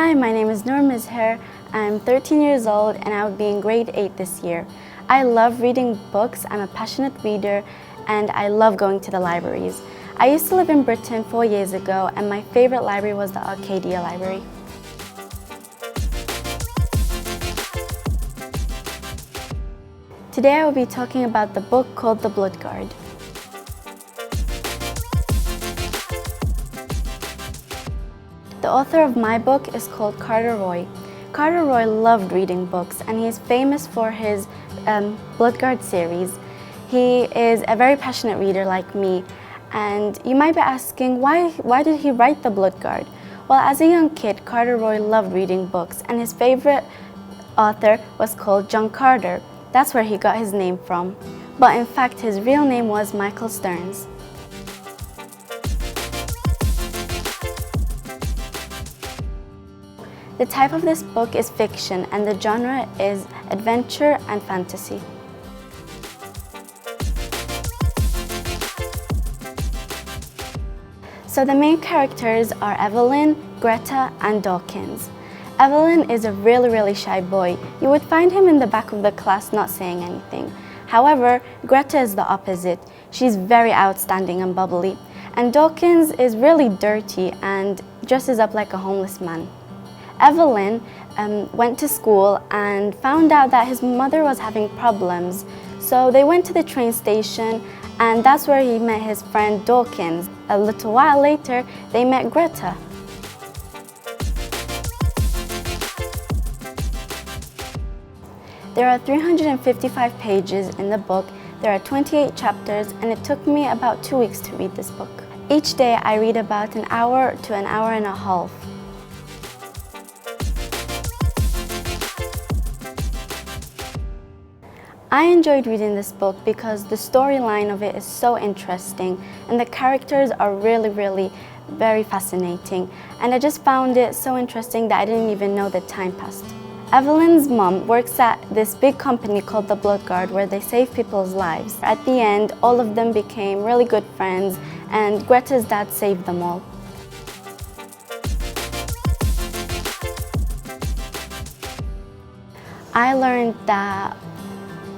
Hi, my name is Noor Mezher. I'm 13 years old and I will be in grade 8 this year. I love reading books, I'm a passionate reader, and I love going to the libraries. I used to live in Britain 4 years ago and my favorite library was the Arcadia Library. Today I will be talking about the book called The Blood Guard. The author of my book is called Carter Roy. Carter Roy loved reading books and he's famous for his Blood Guard series. He is a very passionate reader like me, and you might be asking why did he write The Blood Guard? Well, as a young kid, Carter Roy loved reading books and his favorite author was called John Carter. That's where he got his name from. But in fact, his real name was Michael Stearns. The type of this book is fiction and the genre is adventure and fantasy. So the main characters are Evelyn, Greta, and Dawkins. Evelyn is a really shy boy. You would find him in the back of the class not saying anything. However, Greta is the opposite. She's very outstanding and bubbly. And Dawkins is really dirty and dresses up like a homeless man. Evelyn went to school and found out that his mother was having problems. So they went to the train station and that's where he met his friend Dawkins. A little while later, they met Greta. There are 355 pages in the book, there are 28 chapters, and it took me about 2 weeks to read this book. Each day I read about an hour to an hour and a half. I enjoyed reading this book because the storyline of it is so interesting and the characters are really very fascinating, and I just found it so interesting that I didn't even know the time passed. Evelyn's mom works at this big company called the Blood Guard where they save people's lives. At the end, all of them became really good friends and Greta's dad saved them all. I learned that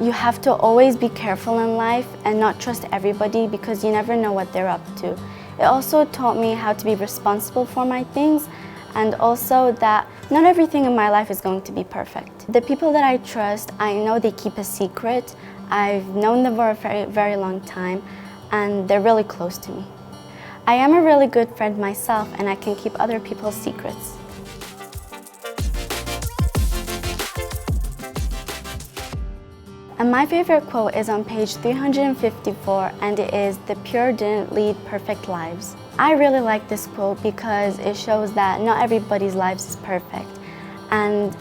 you have to always be careful in life and not trust everybody because you never know what they're up to. It also taught me how to be responsible for my things and also that not everything in my life is going to be perfect. The people that I trust, I know they keep a secret. I've known them for a very long time and they're really close to me. I am a really good friend myself and I can keep other people's secrets. And my favorite quote is on page 354 and it is, "The pure didn't lead perfect lives." I really like this quote because it shows that not everybody's lives is perfect. And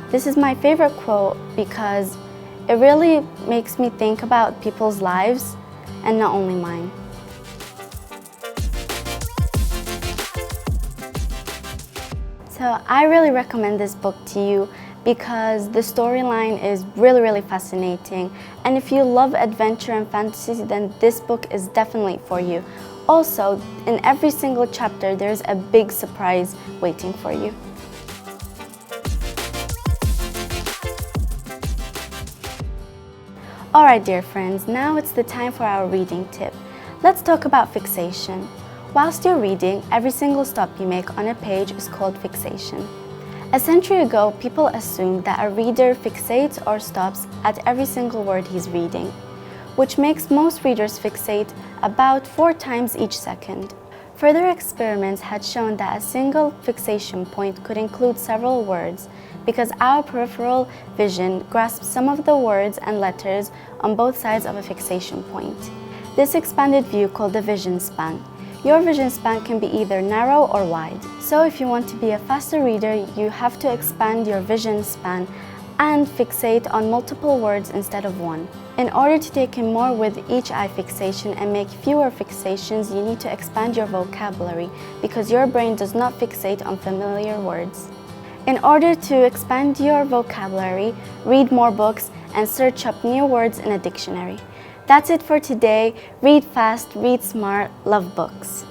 this is my favorite quote because it really makes me think about people's lives and not only mine. So I really recommend this book to you because the storyline is really fascinating, and if you love adventure and fantasy, then this book is definitely for you. Also, in every single chapter there's a big surprise waiting for you. Alright dear friends, now it's the time for our reading tip. Let's talk about fixation. Whilst you're reading, every single stop you make on a page is called fixation. A century ago, people assumed that a reader fixates or stops at every single word he's reading, which makes most readers fixate about 4 times each second. Further experiments had shown that a single fixation point could include several words because our peripheral vision grasps some of the words and letters on both sides of a fixation point. This expanded view called the vision span. Your vision span can be either narrow or wide. So if you want to be a faster reader, you have to expand your vision span and fixate on multiple words instead of one. In order to take in more with each eye fixation and make fewer fixations, you need to expand your vocabulary because your brain does not fixate on familiar words. In order to expand your vocabulary, read more books and search up new words in a dictionary. That's it for today. Read fast, read smart, love books.